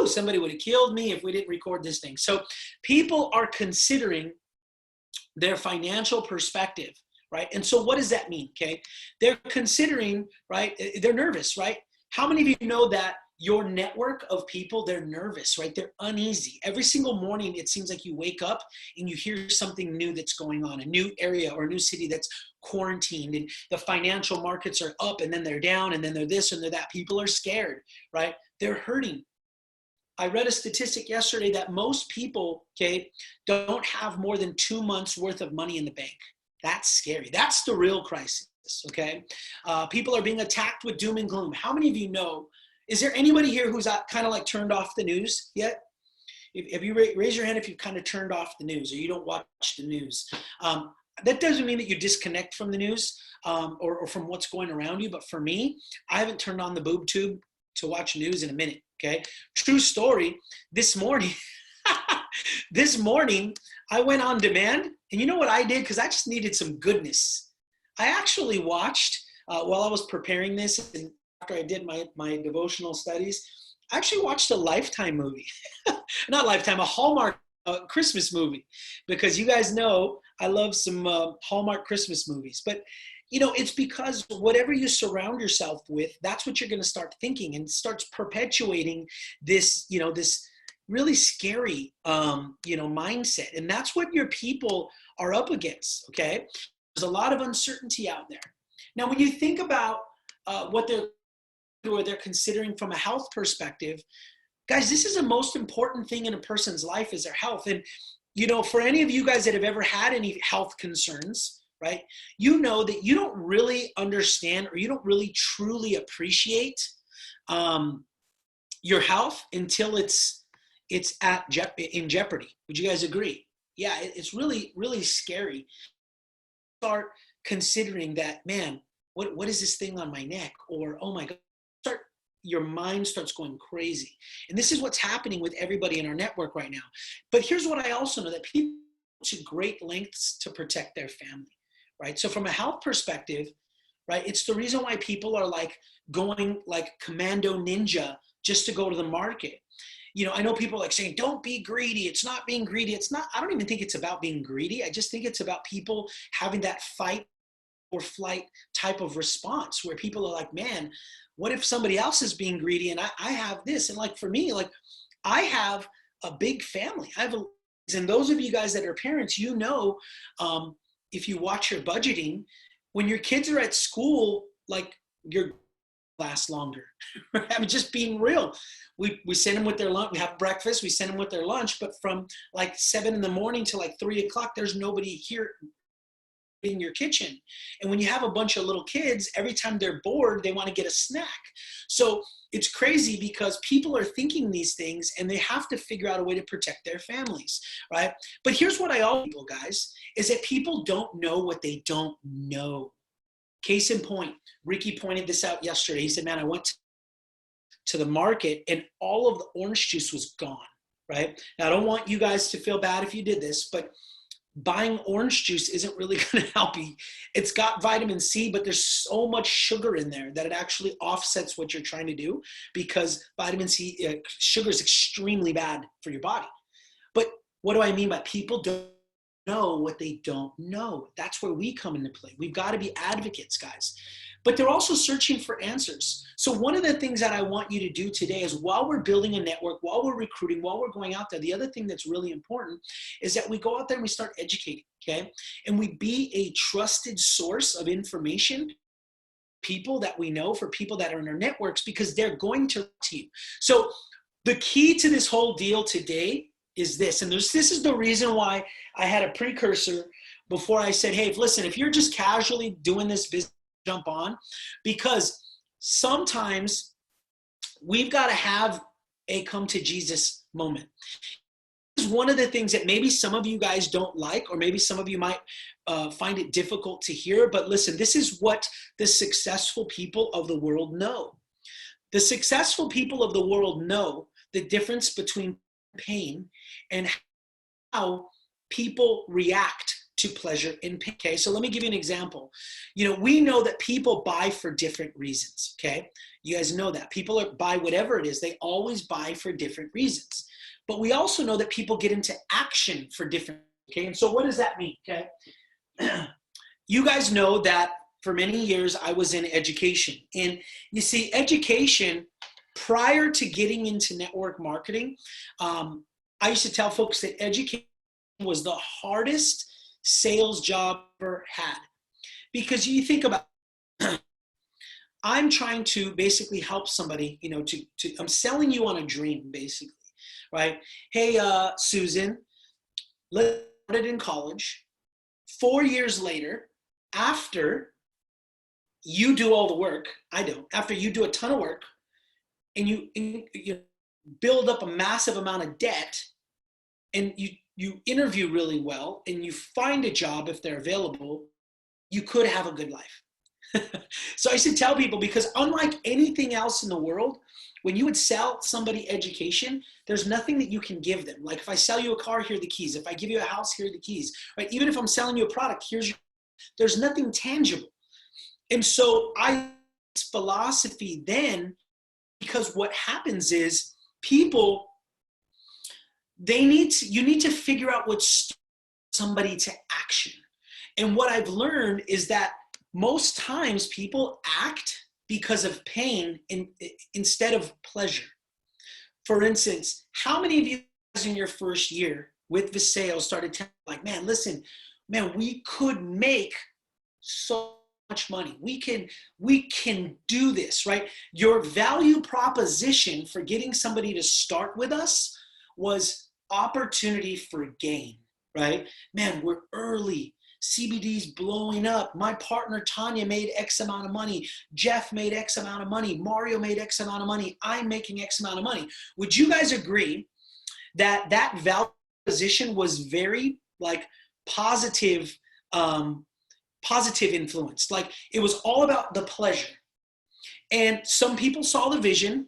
whoo, somebody would have killed me if we didn't record this thing. So people are considering their financial perspective, right? And so what does that mean, okay? They're considering, right? They're nervous, right? How many of you know that your network of people, they're nervous, right? They're uneasy. Every single morning, it seems like you wake up and you hear something new that's going on, a new area or a new city that's quarantined, and the financial markets are up and then they're down and then they're this and they're that. People are scared, right? They're hurting. I read a statistic yesterday that most people, okay, don't have more than 2 months worth of money in the bank. That's scary. That's the real crisis, okay? People are being attacked with doom and gloom. How many of you know, is there anybody here who's kind of like turned off the news yet? If you raise your hand if you've kind of turned off the news or you don't watch the news. That doesn't mean that you disconnect from the news or from what's going around you. But for me, I haven't turned on the boob tube to watch news in a minute, okay? True story, this morning, I went on demand. And you know what I did? Because I just needed some goodness. I actually watched, while I was preparing this and after I did my devotional studies, I actually watched a Lifetime movie. Not Lifetime, a Hallmark Christmas movie. Because you guys know I love some Hallmark Christmas movies. But, you know, it's because whatever you surround yourself with, that's what you're going to start thinking, and starts perpetuating this, you know, this really scary, you know, mindset. And that's what your people are up against, okay? There's a lot of uncertainty out there. Now, when you think about what they're considering from a health perspective, guys, this is the most important thing in a person's life is their health. And, you know, for any of you guys that have ever had any health concerns, right, you know that you don't really understand or you don't really truly appreciate your health until it's in jeopardy. Would you guys agree? Yeah, it's really, really scary. Start considering that, man, what is this thing on my neck? Or, oh my God, your mind starts going crazy. And this is what's happening with everybody in our network right now. But here's what I also know, that people go to great lengths to protect their family, right? So from a health perspective, right, it's the reason why people are like going like commando ninja just to go to the market. You know, I know people are like saying, don't be greedy. It's not being greedy. It's not, I don't even think it's about being greedy. I just think it's about people having that fight or flight type of response where people are like, man, what if somebody else is being greedy and I have this? And like for me, like I have a big family. And those of you guys that are parents, you know, if you watch your budgeting, when your kids are at school, like your last longer. I mean, just being real. We send them with their lunch. We have breakfast. We send them with their lunch. But from like 7 a.m. to like 3 o'clock, there's nobody here in your kitchen. And when you have a bunch of little kids, every time they're bored, they want to get a snack. So it's crazy because people are thinking these things and they have to figure out a way to protect their families, right? But here's what I always tell people, guys, is that people don't know what they don't know. Case in point, Ricky pointed this out yesterday. He said, man, I went to the market and all of the orange juice was gone, right? Now, I don't want you guys to feel bad if you did this, but buying orange juice isn't really going to help you. It's got vitamin C, but there's so much sugar in there that it actually offsets what you're trying to do, because vitamin C, sugar is extremely bad for your body. But what do I mean by people don't know what they don't know? That's where we come into play. We've got to be advocates, guys. But they're also searching for answers. So one of the things that I want you to do today is, while we're building a network, while we're recruiting, while we're going out there, the other thing that's really important is that we go out there and we start educating, okay? And we be a trusted source of information, people that we know, for people that are in our networks, because they're going to you. So the key to this whole deal today is this, and this is the reason why I had a precursor before I said, hey, listen, if you're just casually doing this business, jump on, because sometimes we've got to have a come to Jesus moment. This is one of the things that maybe some of you guys don't like, or maybe some of you might find it difficult to hear, but listen, this is what the successful people of the world know. The successful people of the world know the difference between pain and how people react to pleasure and pain. Okay, so let me give you an example. You know, we know that people buy for different reasons. Okay, you guys know that people buy whatever it is, they always buy for different reasons. But we also know that people get into action for different. Okay, and so what does that mean? Okay, you guys know that for many years I was in education, and you see, education prior to getting into network marketing, I used to tell folks that education was the hardest sales job I ever had. Because you think about it, I'm trying to basically help somebody, you know, I'm selling you on a dream, basically, right? Hey, Susan, let's start in college. 4 years later, after you do all the work, I don't, after you do a ton of work and you build up a massive amount of debt, and you interview really well and you find a job if they're available, you could have a good life. So I used to tell people, because unlike anything else in the world, when you would sell somebody education, there's nothing that you can give them. Like if I sell you a car, here are the keys. If I give you a house, here are the keys, right? Even if I'm selling you a product, there's nothing tangible. And so philosophy then, because what happens is people, you need to figure out what starts somebody to action. And what I've learned is that most times people act because of pain instead of pleasure. For instance, how many of you guys in your first year with Visayo started telling, like, man, listen, man, we could make so much money. We can do this, right? Your value proposition for getting somebody to start with us was opportunity for gain, right? Man, we're early. CBD's blowing up. My partner Tanya made X amount of money. Jeff made X amount of money. Mario made X amount of money. I'm making X amount of money. Would you guys agree that that value proposition was very like positive, positive influence? Like it was all about the pleasure. And some people saw the vision,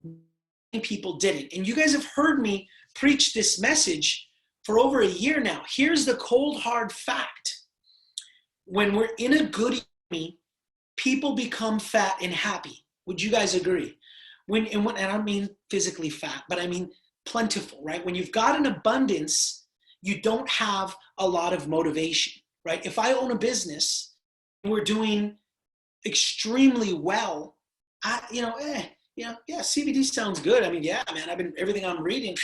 many people didn't. And you guys have heard me preach this message for over a year now. Here's the cold hard fact. When we're in a good economy, people become fat and happy. Would you guys agree? And I don't mean physically fat, but I mean plentiful, right? When you've got an abundance, you don't have a lot of motivation, right? If I own a business and we're doing extremely well, yeah, CBD sounds good. I mean, yeah, man, everything I'm reading,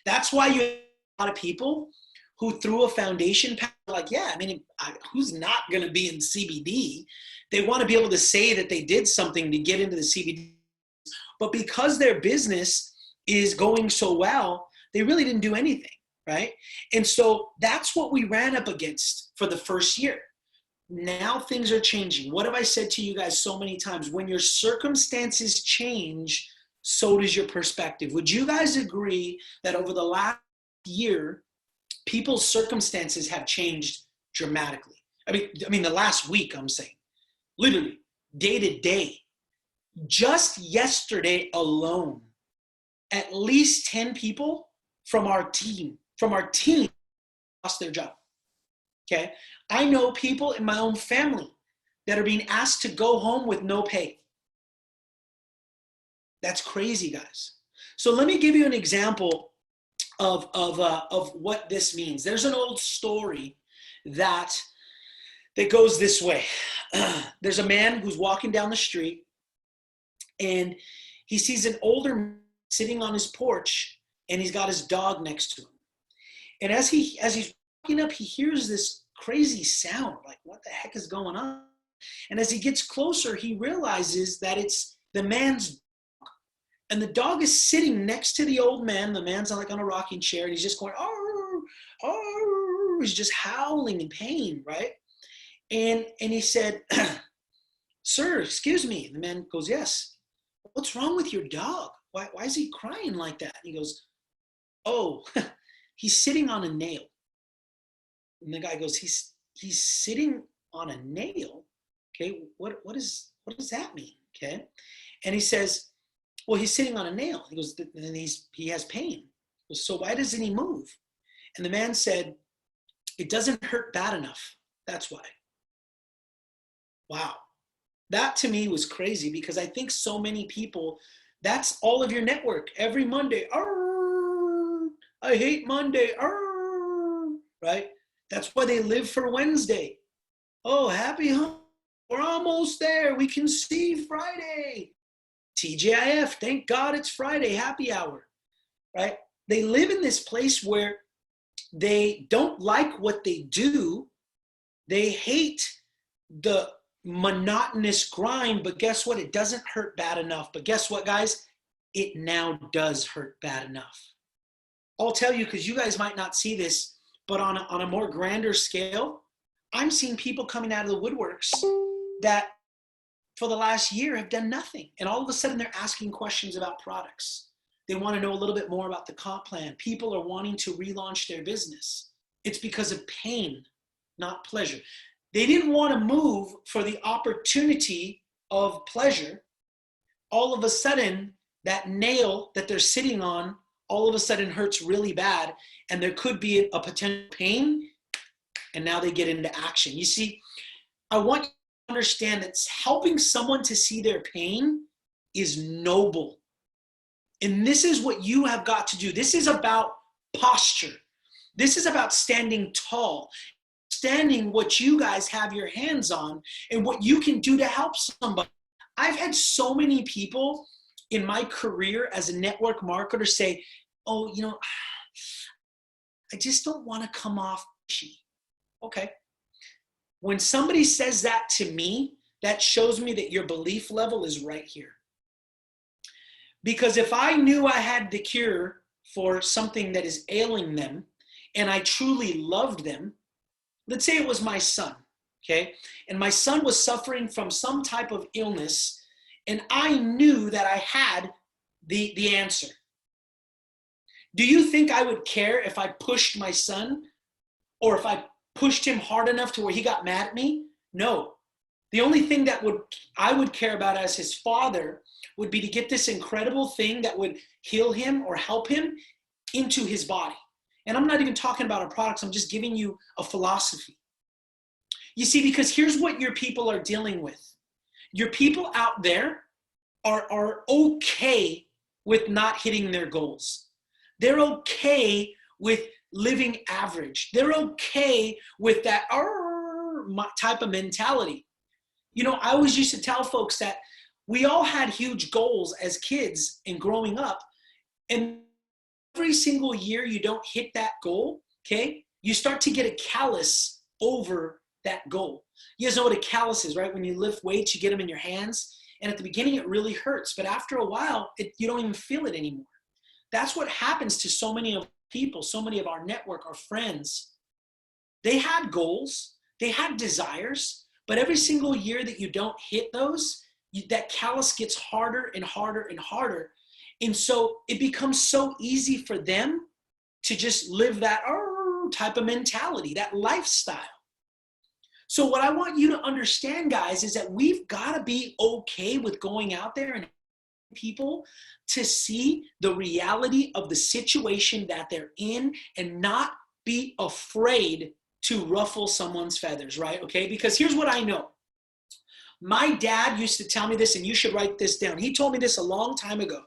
that's why you have a lot of people who threw a foundation pack, like, yeah, who's not going to be in CBD? They want to be able to say that they did something to get into the CBD, but because their business is going so well, they really didn't do anything, right? And so that's what we ran up against for the first year. Now things are changing. What have I said to you guys so many times? When your circumstances change, so does your perspective. Would you guys agree that over the last year, people's circumstances have changed dramatically? I mean, the last week, I'm saying, literally, day to day. Just yesterday alone, at least 10 people from our team lost their job. Okay? I know people in my own family that are being asked to go home with no pay. That's crazy, guys. So let me give you an example of what this means. There's an old story that goes this way. There's a man who's walking down the street and he sees an older man sitting on his porch and he's got his dog next to him. And as he's walking up, he hears this crazy sound, like, what the heck is going on? And as he gets closer, he realizes that it's the man's dog. And the dog is sitting next to the old man. The man's like on a rocking chair, and he's just going, oh, oh, he's just howling in pain, right? And he said, sir, excuse me. The man goes, yes. What's wrong with your dog? Why is he crying like that? And he goes, oh, he's sitting on a nail. And the guy goes, he's sitting on a nail. Okay, what does that mean? Okay, and he says, well, he's sitting on a nail. He goes, and he has pain. He goes, so why doesn't he move? And the man said, It doesn't hurt bad enough. That's why. Wow. That to me was crazy because I think so many people, that's all of your network. Every Monday, I hate Monday, right? That's why they live for Wednesday. Oh, happy home. We're almost there. We can see Friday. TGIF, thank God it's Friday, happy hour, right? They live in this place where they don't like what they do. They hate the monotonous grind, but guess what? It doesn't hurt bad enough. But guess what, guys? It now does hurt bad enough. I'll tell you, because you guys might not see this, but on a more grander scale, I'm seeing people coming out of the woodworks that for the last year have done nothing. And all of a sudden they're asking questions about products. They want to know a little bit more about the comp plan. People are wanting to relaunch their business. It's because of pain, not pleasure. They didn't want to move for the opportunity of pleasure. All of a sudden, that nail that they're sitting on, all of a sudden hurts really bad. And there could be a potential pain. And now they get into action. You see, I want you to understand that helping someone to see their pain is noble. And this is what you have got to do. This is about posture. This is about standing tall, understanding what you guys have your hands on and what you can do to help somebody. I've had so many people in my career as a network marketer say, oh, you know, I just don't want to come off pushy. Okay. When somebody says that to me, that shows me that your belief level is right here. Because if I knew I had the cure for something that is ailing them and I truly loved them, let's say it was my son, okay? And my son was suffering from some type of illness and I knew that I had the answer. Do you think I would care if I pushed my son or if I pushed him hard enough to where he got mad at me? No. The only thing that I would care about as his father would be to get this incredible thing that would heal him or help him into his body. And I'm not even talking about a product. I'm just giving you a philosophy. You see, because here's what your people are dealing with. Your people out there are okay with not hitting their goals. They're okay with living average. They're okay with that type of mentality. You know, I always used to tell folks that we all had huge goals as kids and growing up. And every single year you don't hit that goal, okay, you start to get a callus over that goal. You guys know what a callus is, right? When you lift weights, you get them in your hands. And at the beginning, it really hurts. But after a while, you don't even feel it anymore. That's what happens to so many of people, so many of our network, our friends. They had goals, they had desires, but every single year that you don't hit those, that callus gets harder and harder and harder. And so it becomes so easy for them to just live that type of mentality, that lifestyle. So what I want you to understand, guys, is that we've got to be okay with going out there and people to see the reality of the situation that they're in and not be afraid to ruffle someone's feathers, right? Okay, because here's what I know. My dad used to tell me this, and you should write this down. He told me this a long time ago,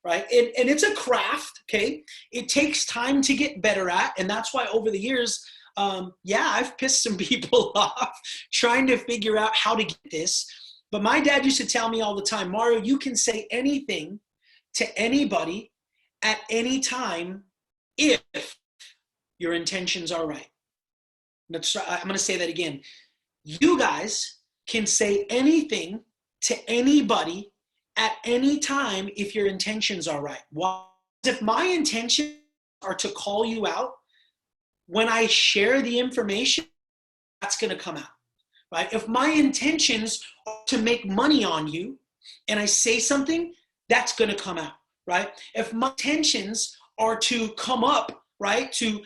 right? And it's a craft, okay? It takes time to get better at, and that's why over the years, I've pissed some people off trying to figure out how to get this. But my dad used to tell me all the time, Mario, you can say anything to anybody at any time if your intentions are right. I'm going to say that again. You guys can say anything to anybody at any time if your intentions are right. Why? If my intentions are to call you out, when I share the information, that's going to come out, right? If my intentions are to make money on you and I say something, that's going to come out, right? If my intentions are to come up, right, to,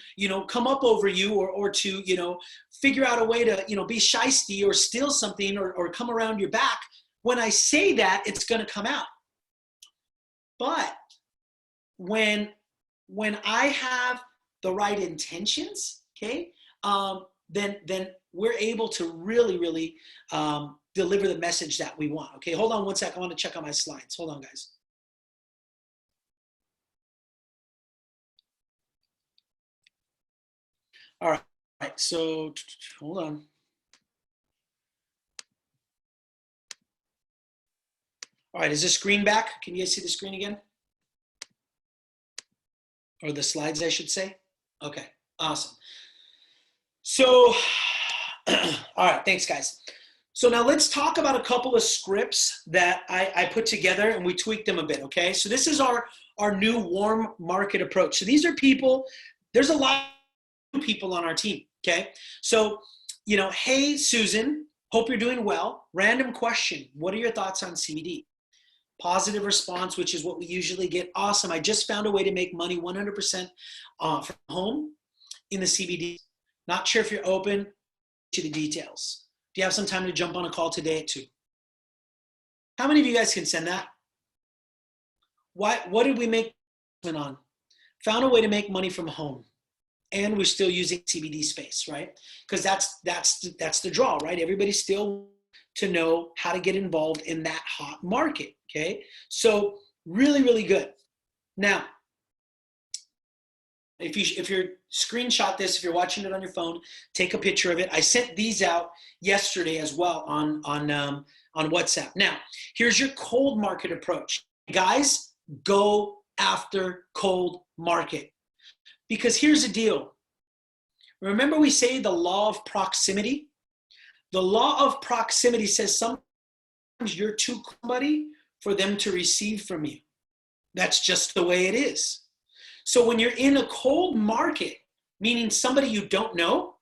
come up over you or to, figure out a way to, be shysty or steal something or come around your back, when I say that, it's going to come out. But when I have the right intentions, okay, then we're able to really, really deliver the message that we want. Okay, hold on one sec. I want to check on my slides. Hold on, guys. All right, so hold on. All right, is the screen back? Can you guys see the screen again? Or the slides, I should say. Okay, awesome. So, all right, thanks, guys. So now let's talk about a couple of scripts that I put together, and we tweaked them a bit, okay? So this is our new warm market approach. So these are people, there's a lot of people on our team, okay? So, you know, hey, Susan, hope you're doing well. Random question, what are your thoughts on CBD? Positive response, which is what we usually get. Awesome, I just found a way to make money 100% from home in the CBD. Not sure if you're open to the details. Do you have some time to jump on a call today at 2? How many of you guys can send that? What did we make on? Found a way to make money from home, and we're still using CBD space, right? Because that's the draw, right? Everybody's still to know how to get involved in that hot market, okay? So really, really good. Now, if you're screenshot this, if you're watching it on your phone, take a picture of it. I sent these out yesterday as well on WhatsApp. Now, here's your cold market approach. Guys, go after cold market. Because here's the deal. Remember we say the law of proximity? The law of proximity says sometimes you're too somebody for them to receive from you. That's just the way it is. So when you're in a cold market, meaning somebody you don't know,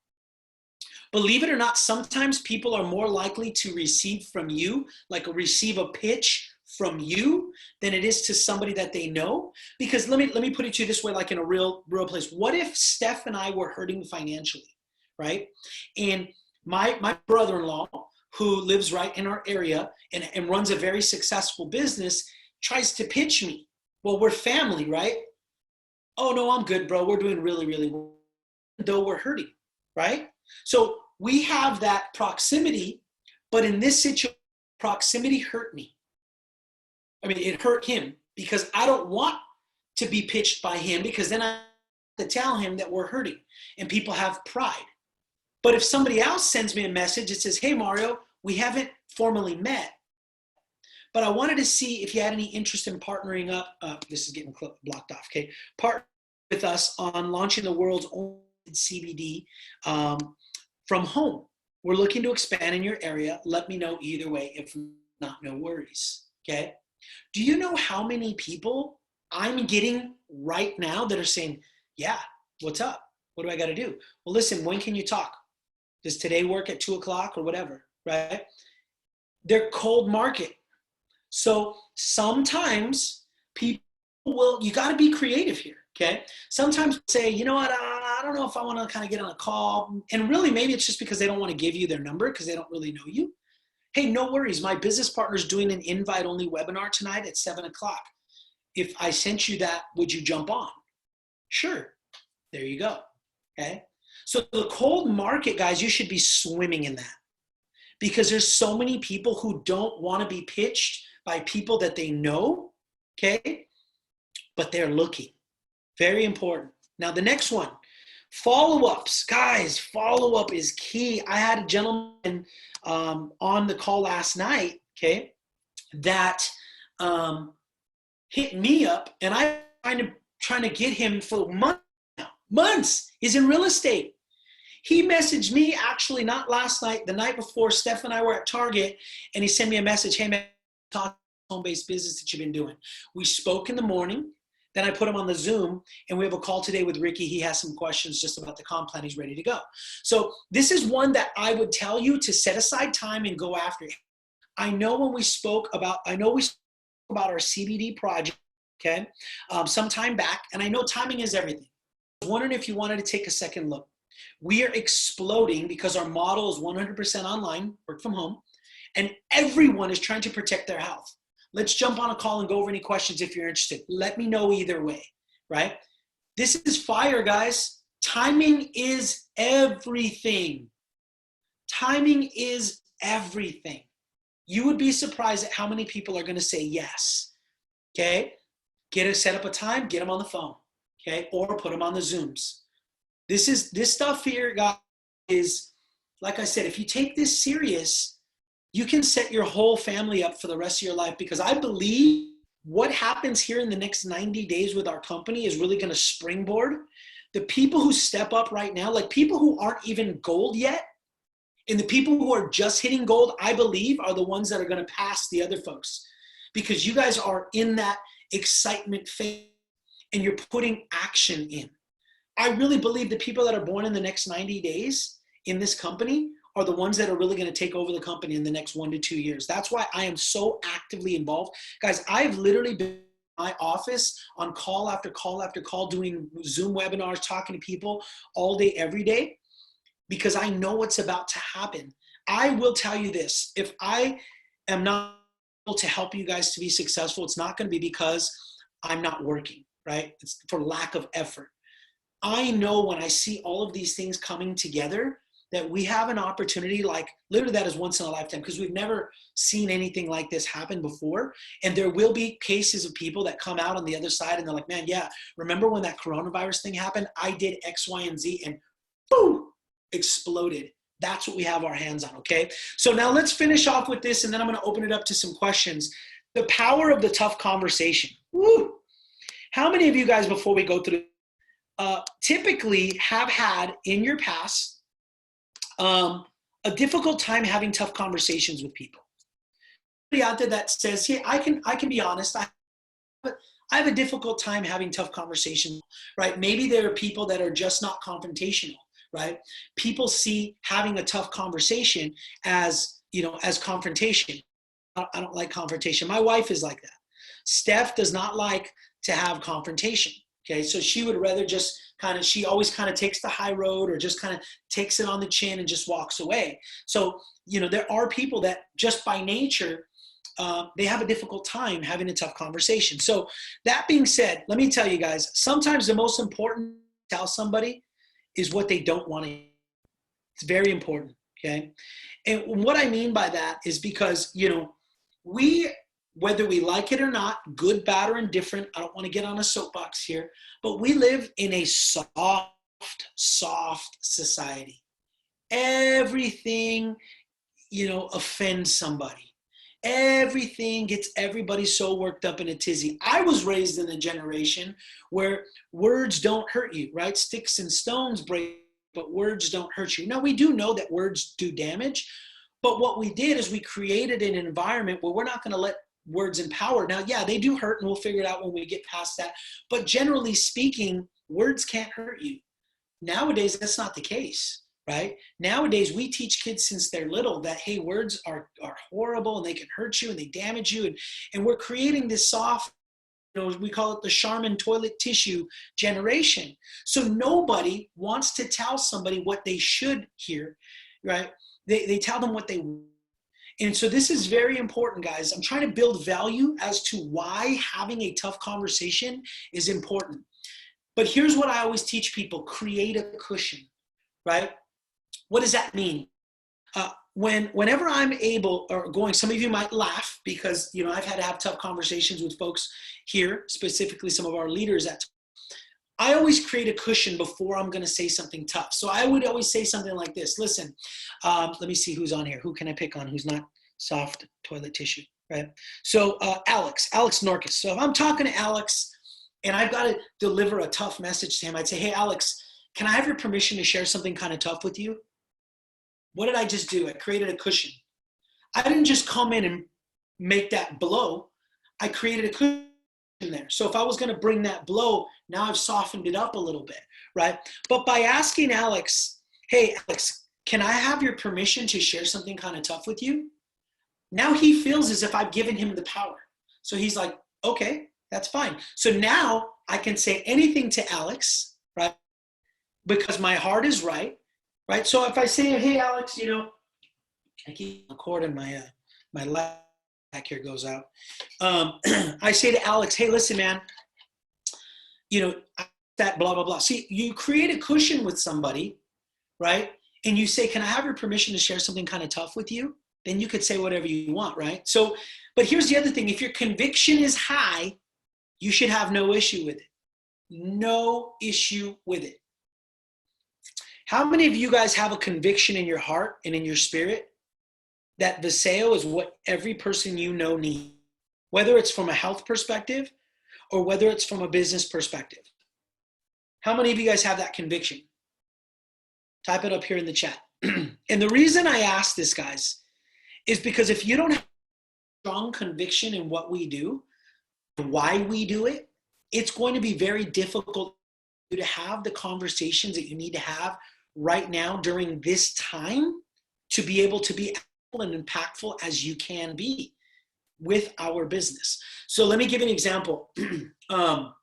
believe it or not, sometimes people are more likely to receive from you, like receive a pitch from you, than it is to somebody that they know. Because let me put it to you this way, like in a real place. What if Steph and I were hurting financially, right? And my brother-in-law, who lives right in our area and runs a very successful business, tries to pitch me. Well, we're family, right? Oh, no, I'm good, bro. We're doing really, really well, though we're hurting, right? So we have that proximity, but in this situation, proximity hurt me. I mean, it hurt him because I don't want to be pitched by him, because then I have to tell him that we're hurting, and people have pride. But if somebody else sends me a message that says, hey, Mario, we haven't formally met, but I wanted to see if you had any interest in partnering up. This is getting blocked off, okay? Partner with us on launching the world's only CBD from home. We're looking to expand in your area. Let me know either way. If not, no worries, okay? Do you know how many people I'm getting right now that are saying, yeah, what's up? What do I got to do? Well, listen, when can you talk? Does today work at 2 o'clock or whatever, right? They're cold market. So sometimes people will, you got to be creative here, okay? Sometimes say, you know what, I don't know if I want to kind of get on a call. And really, maybe it's just because they don't want to give you their number because they don't really know you. Hey, no worries. My business partner's doing an invite-only webinar tonight at 7 o'clock. If I sent you that, would you jump on? Sure. There you go, okay? So the cold market, guys, you should be swimming in that, because there's so many people who don't want to be pitched by people that they know, okay? But they're looking. Very important. Now, the next one, follow-ups. Guys, follow-up is key. I had a gentleman on the call last night, okay, that hit me up, and I'm trying to get him for months now. Months. He's in real estate. He messaged me actually not last night, the night before. Steph and I were at Target, and he sent me a message. Hey, man, talk home-based business that you've been doing. We spoke in the morning. Then I put him on the Zoom, and we have a call today with Ricky. He has some questions just about the comp plan. He's ready to go. So this is one that I would tell you to set aside time and go after. I know when we spoke about, our CBD project, okay, some time back, and I know timing is everything. I was wondering if you wanted to take a second look. We are exploding because our model is 100% online, work from home, and everyone is trying to protect their health. Let's jump on a call and go over any questions if you're interested. Let me know either way, right? This is fire, guys. Timing is everything. Timing is everything. You would be surprised at how many people are going to say yes. Okay? Set up a time, get them on the phone. Okay? Or put them on the Zooms. This stuff here, guys, is, like I said, if you take this serious, you can set your whole family up for the rest of your life, because I believe what happens here in the next 90 days with our company is really going to springboard the people who step up right now, like people who aren't even gold yet, and the people who are just hitting gold, I believe, are the ones that are going to pass the other folks, because you guys are in that excitement phase and you're putting action in. I really believe the people that are born in the next 90 days in this company are the ones that are really going to take over the company in the next 1 to 2 years. That's why I am so actively involved. Guys, I've literally been in my office on call after call after call, doing Zoom webinars, talking to people all day, every day, because I know what's about to happen. I will tell you this, if I am not able to help you guys to be successful, it's not going to be because I'm not working, right? It's for lack of effort. I know when I see all of these things coming together that we have an opportunity, like literally that is once in a lifetime, because we've never seen anything like this happen before. And there will be cases of people that come out on the other side and they're like, man, yeah, remember when that coronavirus thing happened? I did X, Y, and Z, and boom, exploded. That's what we have our hands on, okay? So now let's finish off with this, and then I'm going to open it up to some questions. The power of the tough conversation. Woo! How many of you guys, before we go through, typically have had in your past a difficult time having tough conversations with people? Somebody out there that says, yeah, I can be honest. I have a difficult time having tough conversations, right? Maybe there are people that are just not confrontational, right? People see having a tough conversation as, as confrontation. I don't like confrontation. My wife is like that. Steph does not like to have confrontation. Okay, so she would rather just she always kind of takes the high road, or just kind of takes it on the chin and just walks away. So, there are people that just by nature, they have a difficult time having a tough conversation. So that being said, let me tell you guys, sometimes the most important to tell somebody is what they don't want to hear. It's very important, okay? And what I mean by that is because, whether we like it or not, good, bad, or indifferent, I don't want to get on a soapbox here, but we live in a soft society. Everything, offends somebody. Everything gets everybody so worked up in a tizzy. I was raised in a generation where words don't hurt you, right? Sticks and stones break, but words don't hurt you. Now, we do know that words do damage, but what we did is we created an environment where we're not going to let words empower. Now, yeah, they do hurt, and we'll figure it out when we get past that. But generally speaking, words can't hurt you. Nowadays, that's not the case, right? Nowadays, we teach kids since they're little that, hey, words are horrible, and they can hurt you, and they damage you. And we're creating this soft, we call it the Charmin toilet tissue generation. So nobody wants to tell somebody what they should hear, right? They tell them what they want. And so this is very important, guys. I'm trying to build value as to why having a tough conversation is important. But here's what I always teach people: create a cushion, right? What does that mean? Whenever I'm able or going, some of you might laugh because, I've had to have tough conversations with folks here, specifically some of our leaders I always create a cushion before I'm going to say something tough. So I would always say something like this. Listen, let me see who's on here. Who can I pick on who's not soft toilet tissue, right? So Alex Norcus. So if I'm talking to Alex and I've got to deliver a tough message to him, I'd say, hey, Alex, can I have your permission to share something kind of tough with you? What did I just do? I created a cushion. I didn't just come in and make that blow. I created a cushion there. So if I was going to bring that blow, now I've softened it up a little bit, right? But by asking Alex, hey, Alex, can I have your permission to share something kind of tough with you? Now he feels as if I've given him the power. So he's like, okay, that's fine. So now I can say anything to Alex, right? Because my heart is right, right? So if I say, hey, Alex, I keep recording my left back here goes out. I say to Alex, hey, listen, man, that blah, blah, blah. See, you create a cushion with somebody, right? And you say, can I have your permission to share something kind of tough with you? Then you could say whatever you want, right? So, but here's the other thing. If your conviction is high, you should have no issue with it. No issue with it. How many of you guys have a conviction in your heart and in your spirit that Viseo is what every person you know needs, whether it's from a health perspective or whether it's from a business perspective? How many of you guys have that conviction? Type it up here in the chat. And the reason I ask this, guys, is because if you don't have strong conviction in what we do, why we do it, it's going to be very difficult to have the conversations that you need to have right now during this time to be able to be and impactful as you can be with our business. So let me give you an example of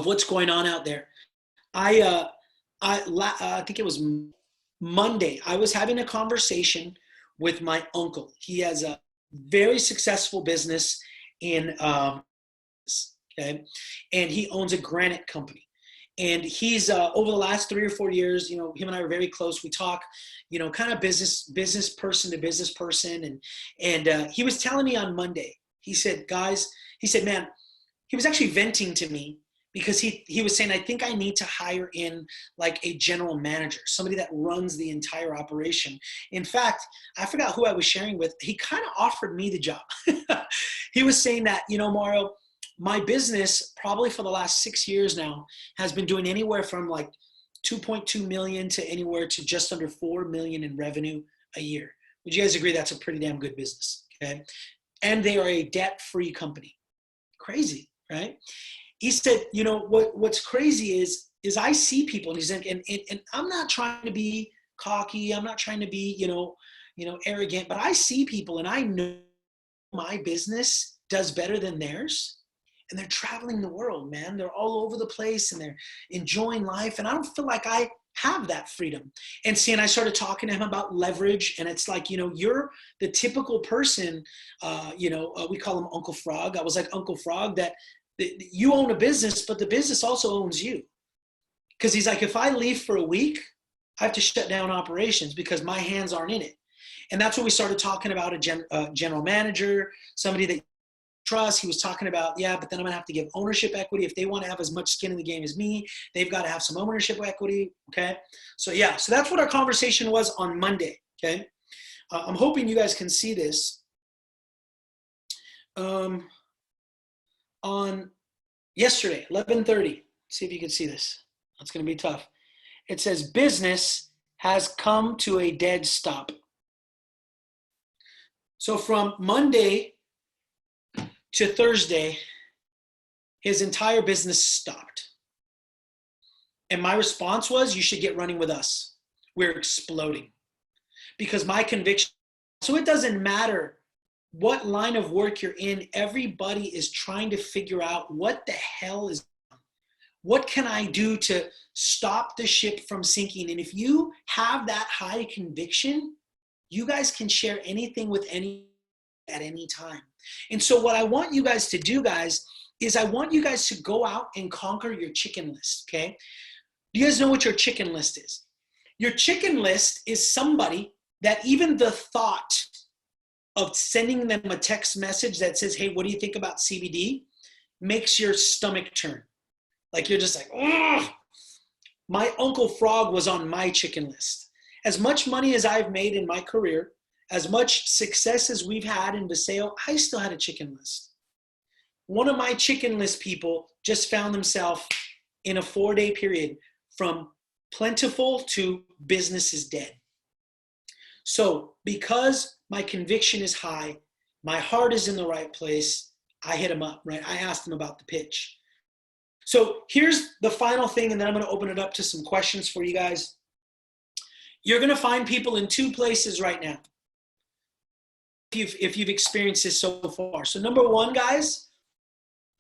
what's going on out there. I think it was Monday, I was having a conversation with my uncle. He has a very successful business in, okay, and he owns a granite company. And he's over the last 3 or 4 years, you know, him and I are very close. We talk, you know, kind of business person to business person. And he was telling me on Monday, he said, guys, he said, man, he was actually venting to me because he was saying, I think I need to hire in like a general manager, somebody that runs the entire operation. In fact, I forgot who I was sharing with. He kind of offered me the job. He was saying that, you know, Mario, my business probably for the last 6 years now has been doing anywhere from like 2.2 million to anywhere to just under 4 million in revenue a year. Would you guys agree that's a pretty damn good business? Okay. And they are a debt-free company. Crazy, right? He said, you know, what's crazy is I see people, and he's like, and I'm not trying to be cocky. I'm not trying to be, you know, arrogant, but I see people and I know my business does better than theirs. And they're traveling the world, man. They're all over the place and they're enjoying life. And I don't feel like I have that freedom. And see, and I started talking to him about leverage. And it's like, you know, you're the typical person, we call him Uncle Frog. I was like, Uncle Frog, that you own a business, but the business also owns you. Because he's like, if I leave for a week, I have to shut down operations because my hands aren't in it. And that's what we started talking about, a general manager, somebody that trust. He was talking about, yeah, but then I'm gonna have to give ownership equity. If they want to have as much skin in the game as me, they've got to have some ownership equity. Okay. So yeah, so that's what our conversation was on Monday. Okay. I'm hoping you guys can see this. On yesterday, 11:30. See if you can see this. That's going to be tough. It says business has come to a dead stop. So from Monday to Thursday, his entire business stopped. And my response was, you should get running with us. We're exploding. Because my conviction, so it doesn't matter what line of work you're in, everybody is trying to figure out what the hell is, what can I do to stop the ship from sinking? And if you have that high conviction, you guys can share anything with any at any time. And so what I want you guys to do, guys, is I want you guys to go out and conquer your chicken list, okay? Do you guys know what your chicken list is? Your chicken list is somebody that even the thought of sending them a text message that says, hey, what do you think about CBD, makes your stomach turn. Like you're just like, ugh. My Uncle Frog was on my chicken list. As much money as I've made in my career, as much success as we've had in Viseo, I still had a chicken list. One of my chicken list people just found themselves in a 4-day period from plentiful to business is dead. So because my conviction is high, my heart is in the right place, I hit him up, right? I asked him about the pitch. So here's the final thing, and then I'm going to open it up to some questions for you guys. You're going to find people in 2 places right now, if you've experienced this so far. So number 1, guys,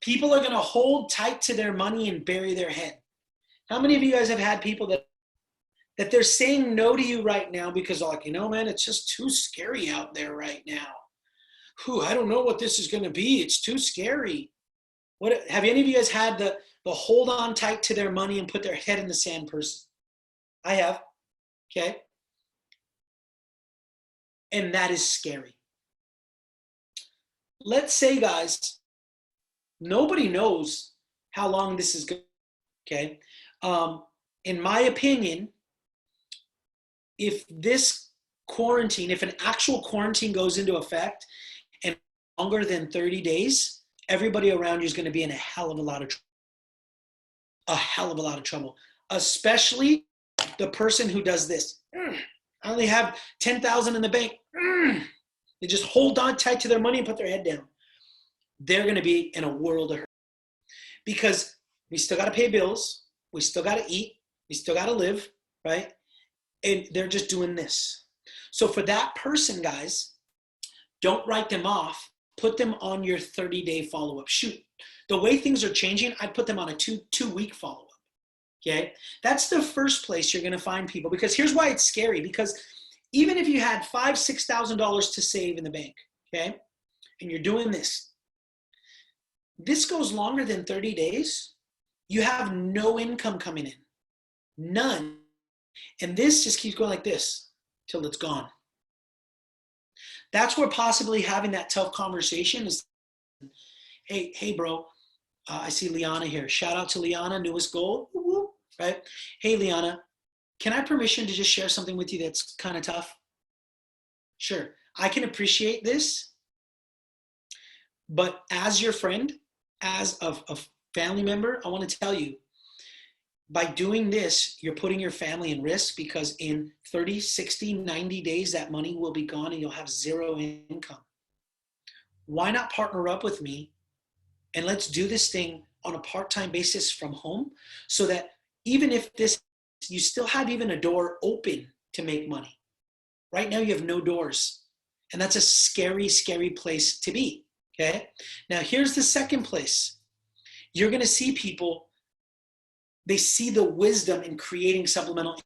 people are going to hold tight to their money and bury their head. How many of you guys have had people that they're saying no to you right now because they're like, you know, man, it's just too scary out there right now. I don't know what this is going to be. It's too scary. What have any of you guys had the hold on tight to their money and put their head in the sand person. I have, okay? And that is scary. Let's say, guys, nobody knows how long this is going, okay? In my opinion, if this quarantine, if an actual quarantine goes into effect and longer than 30 days, everybody around you is going to be in a hell of a lot of trouble. A hell of a lot of trouble, especially the person who does this. I only have 10,000 in the bank. They just hold on tight to their money and put their head down. They're going to be in a world of hurt because we still got to pay bills. We still got to eat. We still got to live, right? And they're just doing this. So for that person, guys, don't write them off. Put them on your 30-day follow-up. Shoot, the way things are changing, I'd put them on a two-week follow-up, okay? That's the first place you're going to find people, because here's why it's scary, because even if you had $5,000, $6,000 to save in the bank, okay, and you're doing this goes longer than 30 days, you have no income coming in, none. And this just keeps going like this till it's gone. That's where possibly having that tough conversation is, hey, bro, I see Liana here. Shout out to Liana, newest goal, right? Hey, Liana, can I have permission to just share something with you that's kind of tough? Sure, I can appreciate this, but as your friend, as a family member, I want to tell you, by doing this, you're putting your family in risk, because in 30, 60, 90 days, that money will be gone and you'll have zero income. Why not partner up with me and let's do this thing on a part-time basis from home, so that even if you still have even a door open to make money. Right now you have no doors, and that's a scary, scary place to be, okay? Now here's the second place. You're gonna see people, they see the wisdom in creating supplemental income,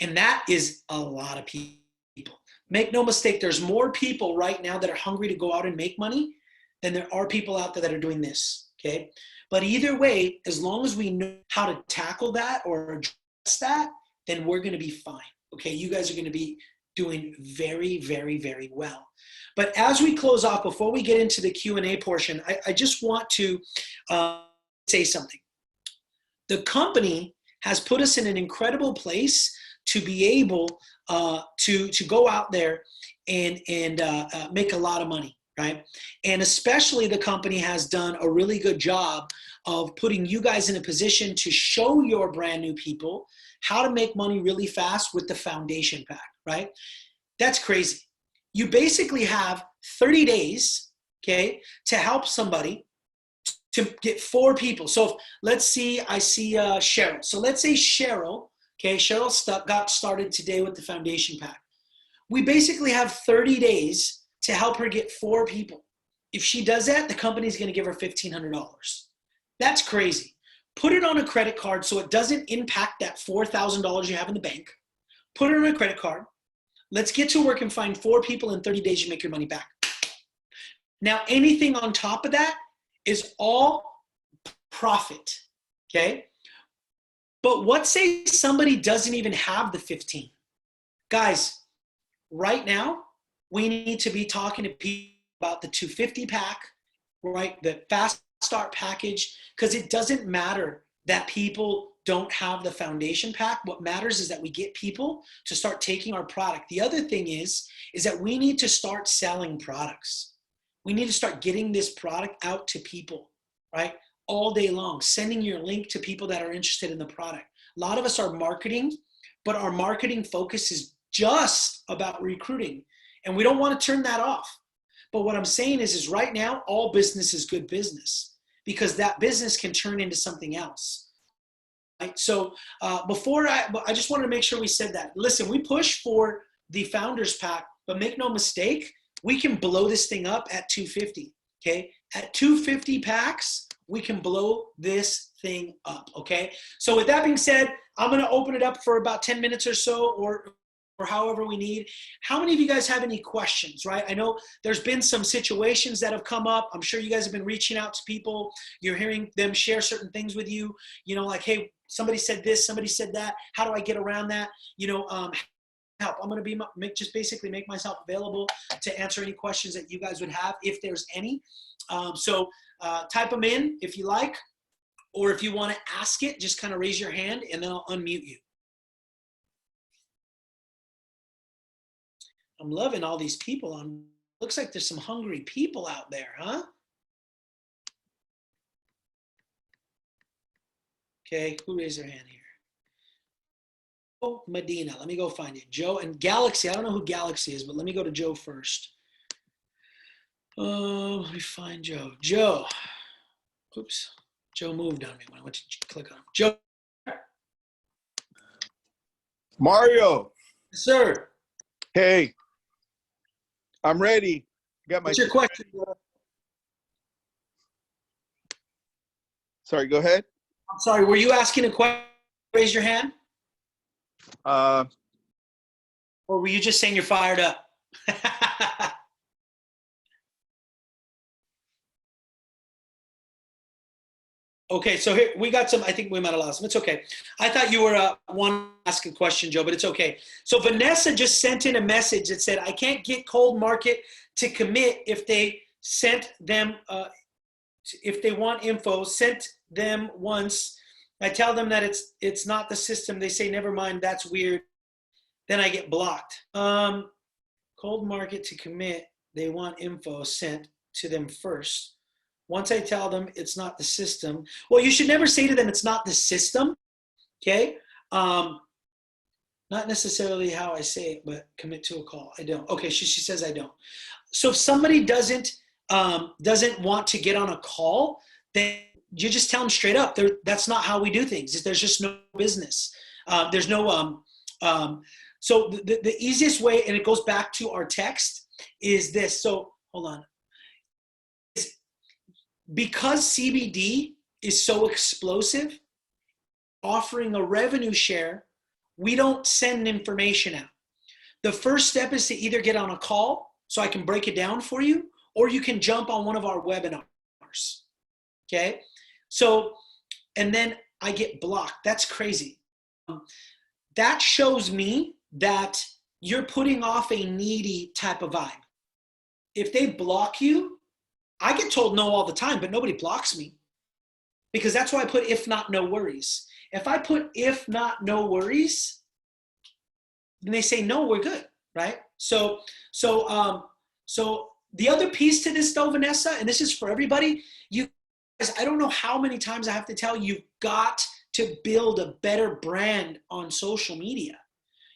and that is a lot of people. Make no mistake, there's more people right now that are hungry to go out and make money than there are people out there that are doing this, okay? But either way, as long as we know how to tackle that or address that, then we're gonna be fine, okay? You guys are gonna be doing very, very, very well. But as we close off, before we get into the Q&A portion, I just want to say something. The company has put us in an incredible place to be able to go out there and make a lot of money, right? And especially the company has done a really good job of putting you guys in a position to show your brand new people how to make money really fast with the foundation pack, right? That's crazy. You basically have 30 days, okay, to help somebody to get 4 people. So let's see, I see Cheryl. So let's say Cheryl, okay, Cheryl got started today with the foundation pack. We basically have 30 days to help her get 4 people. If she does that, the company's gonna give her $1,500. That's crazy. Put it on a credit card so it doesn't impact that $4,000 you have in the bank. Put it on a credit card. Let's get to work and find 4 people in 30 days, you make your money back. Now, anything on top of that is all profit, okay? But what say somebody doesn't even have the 15? Guys, right now, we need to be talking to people about the 250 pack, right? The fast start package, because it doesn't matter that people don't have the foundation pack. What matters is that we get people to start taking our product. The other thing is that we need to start selling products. We need to start getting this product out to people, right? All day long, sending your link to people that are interested in the product. A lot of us are marketing, but our marketing focus is just about recruiting, and we don't want to turn that off. But what I'm saying is right now, all business is good business, because that business can turn into something else. Right? So I just wanted to make sure we said that. Listen, we push for the Founders Pack, but make no mistake, we can blow this thing up at 250, okay? At 250 packs, we can blow this thing up, okay? So with that being said, I'm gonna open it up for about 10 minutes or so, or or however we need. How many of you guys have any questions, right? I know there's been some situations that have come up. I'm sure you guys have been reaching out to people. You're hearing them share certain things with you, like, hey, somebody said this, somebody said that. How do I get around that? Help. I'm going to just basically make myself available to answer any questions that you guys would have, if there's any. So type them in if you like, or if you want to ask it, just kind of raise your hand and then I'll unmute you. I'm loving all these people. Looks like there's some hungry people out there, huh? Okay, who raised their hand here? Oh, Medina. Let me go find it. Joe and Galaxy. I don't know who Galaxy is, but let me go to Joe first. Let me find Joe. Joe. Oops. Joe moved on me when I went to click on him. Joe. Mario. Yes, sir. Hey. I'm ready. What's your question? Sorry, go ahead. I'm sorry, were you asking a question? Raise your hand. Or were you just saying you're fired up? Okay, so here we got some. I think we might have lost them. It's okay. I thought you were one to ask a question, Joe, but it's okay. So Vanessa just sent in a message that said, I can't get Cold Market to commit if they sent them, if they want info, sent them once. I tell them that it's not the system. They say, never mind, that's weird. Then I get blocked. Cold Market to commit, they want info sent to them first. Once I tell them it's not the system, well, you should never say to them it's not the system, okay? Not necessarily how I say it, but commit to a call. I don't. Okay, she says I don't. So if somebody doesn't want to get on a call, then you just tell them straight up. That's not how we do things. There's just no business. There's no. So the easiest way, and it goes back to our text, is this. So hold on. Because CBD is so explosive, offering a revenue share, we don't send information out. The first step is to either get on a call so I can break it down for you, or you can jump on one of our webinars. Okay? So, and then I get blocked. That's crazy. That shows me that you're putting off a needy type of vibe. If they block you, I get told no all the time, but nobody blocks me, because that's why I put if not, no worries. If I put if not, no worries, then they say no, we're good, right? So the other piece to this though, Vanessa, and this is for everybody, you guys, I don't know how many times I have to tell you, you've got to build a better brand on social media.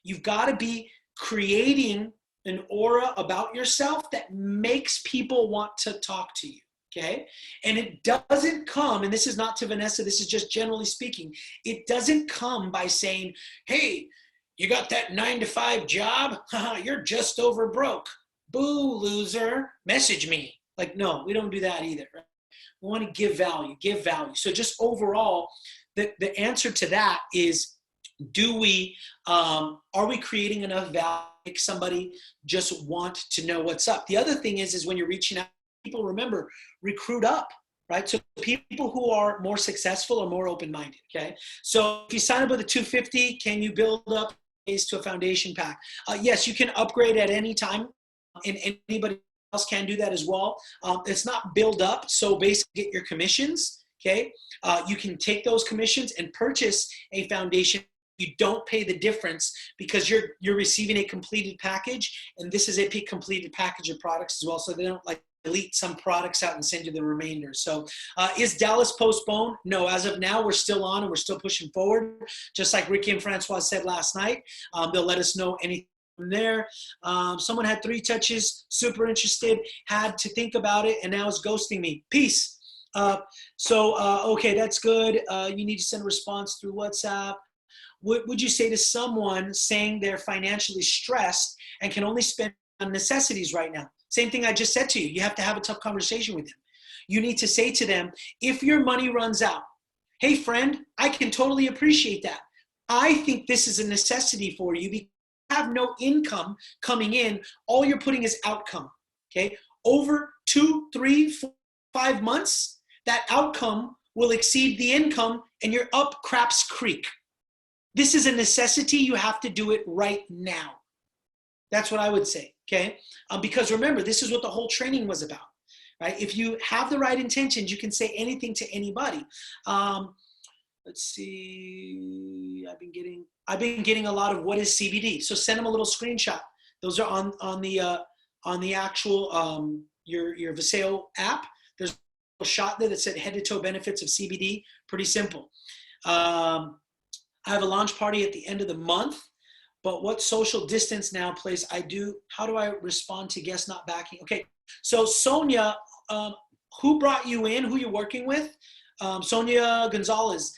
You've got to be creating an aura about yourself that makes people want to talk to you, okay? And it doesn't come, and this is not to Vanessa, this is just generally speaking, it doesn't come by saying, hey, you got that 9-to-5 job? You're just over broke. Boo, loser, message me. Like, no, we don't do that either. Right? We want to give value. So just overall, the answer to that is, are we creating enough value to make somebody just want to know what's up? The other thing is when you're reaching out, people, remember, recruit up, right? So people who are more successful are more open-minded, okay? So if you sign up with a $250, can you build up to a foundation pack? Yes, you can upgrade at any time, and anybody else can do that as well. It's not build up, so basically get your commissions, okay? You can take those commissions and purchase a foundation. You don't pay the difference because you're receiving a completed package, and this is a completed package of products as well. So they don't like delete some products out and send you the remainder. So is Dallas postponed? No, as of now, we're still on and we're still pushing forward. Just like Ricky and Francois said last night, they'll let us know anything from there. Someone had 3 touches, super interested, had to think about it, and now is ghosting me. Peace. Okay, that's good. You need to send a response through WhatsApp. What would you say to someone saying they're financially stressed and can only spend on necessities right now? Same thing I just said to you. You have to have a tough conversation with them. You need to say to them, if your money runs out, hey friend, I can totally appreciate that. I think this is a necessity for you because have no income coming in, all you're putting is outcome. Okay. Over 2, 3, 4, 5 months, that outcome will exceed the income and you're up craps creek. This is a necessity. You have to do it right now. That's what I would say. Okay. Because remember, this is what the whole training was about, right? If you have the right intentions, you can say anything to anybody. Let's see. I've been getting a lot of what is CBD. So send them a little screenshot. Those are on the actual your Visayo app. There's a shot there that said head to toe benefits of CBD. Pretty simple. I have a launch party at the end of the month. But what social distance now plays I do? How do I respond to guests not backing? Okay, so Sonia, who brought you in? Who you're working with? Sonia Gonzalez.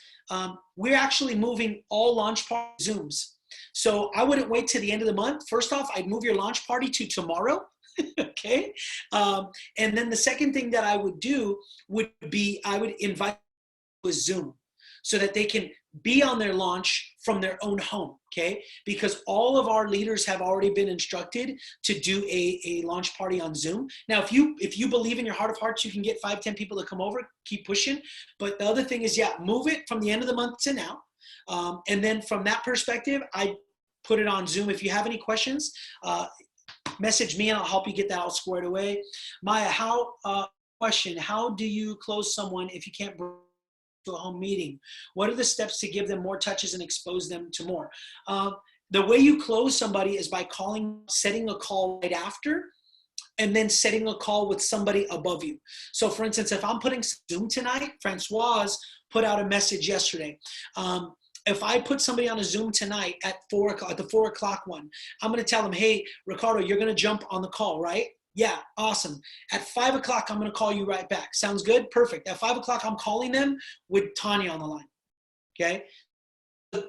We're actually moving all launch party Zooms. So I wouldn't wait till the end of the month. First off, I'd move your launch party to tomorrow. Okay. And then the second thing that I would do would be I would invite to a Zoom so that they can be on their launch from their own home, okay? Because all of our leaders have already been instructed to do a launch party on Zoom. Now, if you believe in your heart of hearts, you can get 5, 10 people to come over, keep pushing. But the other thing is, yeah, move it from the end of the month to now. And then from that perspective, I put it on Zoom. If you have any questions, message me and I'll help you get that all squared away. Maya, question, how do you close someone if you can't bring to a home meeting? What are the steps to give them more touches and expose them to more? The way you close somebody is by setting a call right after, and then setting a call with somebody above you. So for instance, if I'm putting Zoom tonight, Francoise put out a message yesterday. If I put somebody on a Zoom tonight at 4 o'clock, at the 4 o'clock one, I'm going to tell them, hey, Ricardo, you're going to jump on the call, right? Yeah, awesome. At 5 o'clock, I'm going to call you right back. Sounds good? Perfect. At 5 o'clock, I'm calling them with Tanya on the line. Okay.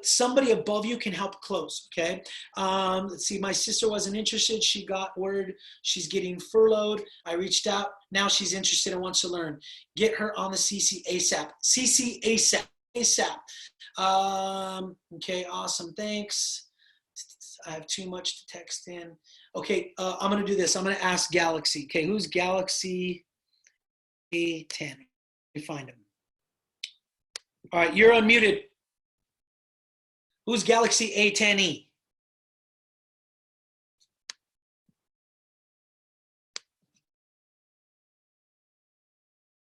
Somebody above you can help close. Okay. Let's see. My sister wasn't interested. She got word she's getting furloughed. I reached out. Now she's interested and wants to learn. Get her on the CC ASAP. CC ASAP. ASAP. Okay. Awesome. Thanks. I have too much to text in. Okay, I'm going to do this. I'm going to ask Galaxy. Okay, who's Galaxy A10? Let me find him. All right, you're unmuted. Who's Galaxy A10e?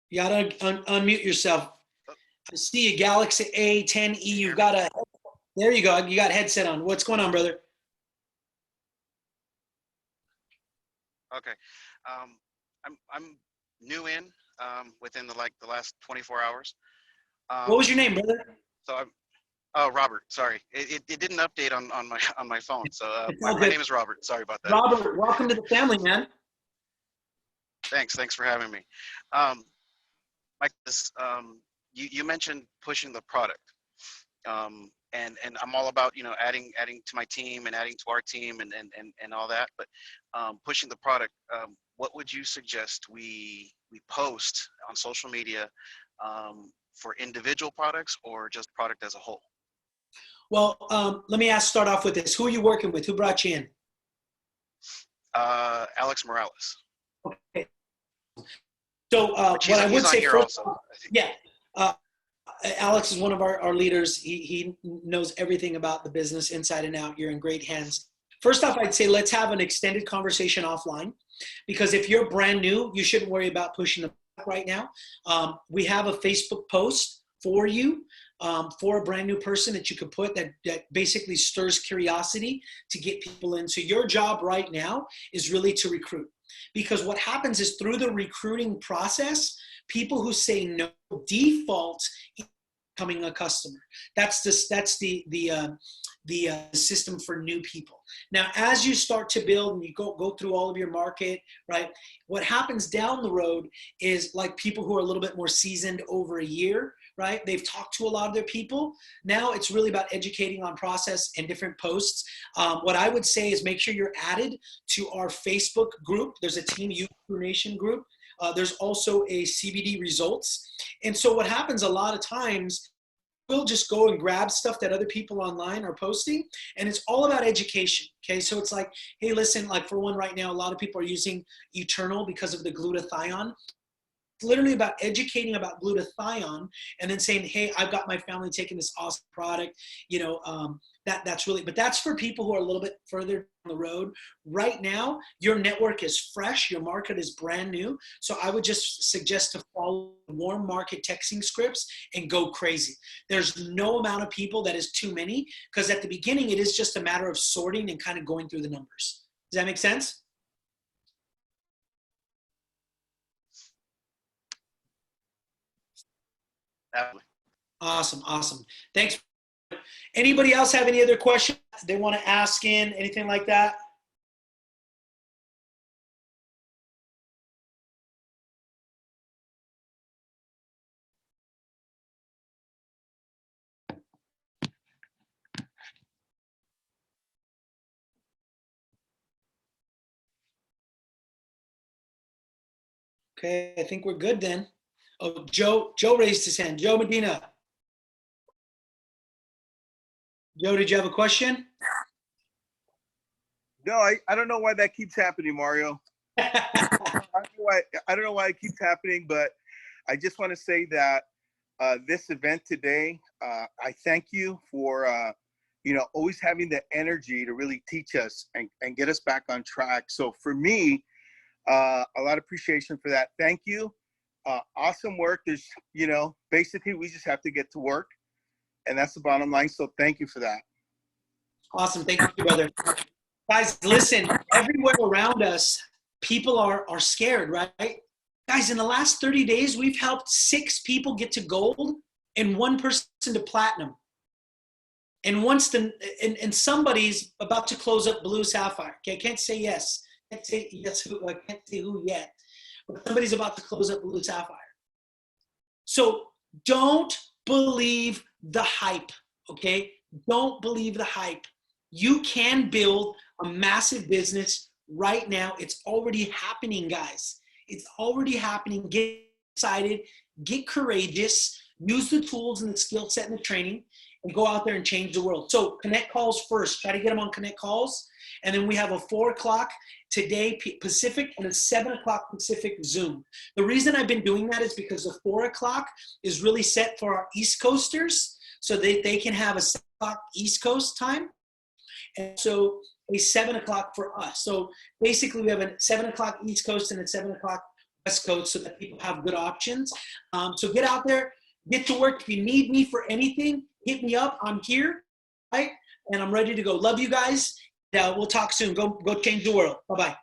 You got to unmute yourself. I see you, Galaxy A10e. You've got a, there you go. You got headset on. What's going on, brother? Okay, I'm new in within the last 24 hours. What was your name, brother? So Robert. Sorry, it didn't update on my phone. So my name is Robert. Sorry about that. Robert, welcome to the family, man. Thanks for having me. Mike, you mentioned pushing the product. And I'm all about, adding to my team and adding to our team and all that, but pushing the product. What would you suggest we post on social media for individual products or just product as a whole? Well, let me start off with this. Who are you working with? Who brought you in? Alex Morales. Okay. So what I would say first, yeah. Alex is one of our leaders. He knows everything about the business inside and out. You're in great hands. First off, I'd say let's have an extended conversation offline, because if you're brand new, you shouldn't worry about pushing the right now. We have a Facebook post for you for a brand new person that you could put that basically stirs curiosity to get people in. So your job right now is really to recruit, because what happens is through the recruiting process, people who say no default becoming a customer. That's the system for new people. Now, as you start to build and you go through all of your market, right? What happens down the road is like people who are a little bit more seasoned over a year, right? They've talked to a lot of their people. Now it's really about educating on process and different posts. What I would say is make sure you're added to our Facebook group. There's a Team Youth Nation group. There's also a CBD results. And so what happens a lot of times, will just go and grab stuff that other people online are posting, and it's all about education. Okay, so it's like, hey, listen, like for one right now, a lot of people are using Eternal because of the glutathione. It's literally about educating about glutathione and then saying, hey, I've got my family taking this awesome product. That's really, but that's for people who are a little bit further down the road. Right now, your network is fresh, your market is brand new. So I would just suggest to follow warm market texting scripts and go crazy. There's no amount of people that is too many, because at the beginning, it is just a matter of sorting and kind of going through the numbers. Does that make sense? Awesome. Thanks. Anybody else have any other questions they want to ask in, anything like that? Okay, I think we're good then. Oh, Joe raised his hand. Joe Medina. Joe, did you have a question? No, I don't know why that keeps happening, Mario. I don't know why it keeps happening, but I just want to say that this event today, I thank you for always having the energy to really teach us and get us back on track. So for me, a lot of appreciation for that. Thank you. Awesome work. There's, basically we just have to get to work, and that's the bottom line. So thank you for that. Awesome. Thank you, brother. Guys, listen, everywhere around us, people are scared, right? Guys, in the last 30 days, we've helped 6 people get to gold and 1 person to platinum. And somebody's about to close up blue sapphire. Okay, I can't say yes. I can't say yes. I can't say who yet. But somebody's about to close up blue sapphire. So don't believe the hype, okay? Don't believe the hype. You can build a massive business right now. It's already happening, guys. It's already happening. Get excited, get courageous, use the tools and the skill set and the training, and go out there and change the world. So connect calls first. Try to get them on connect calls. And then we have a 4 o'clock today Pacific and a 7 o'clock Pacific Zoom. The reason I've been doing that is because the 4 o'clock is really set for our East Coasters, so they can have a 7 o'clock East Coast time. And so a 7 o'clock for us. So basically we have a 7 o'clock East Coast and a 7 o'clock West Coast so that people have good options. So get out there, get to work. If you need me for anything, hit me up. I'm here, right? And I'm ready to go. Love you guys. We'll talk soon. Go change the world. Bye-bye.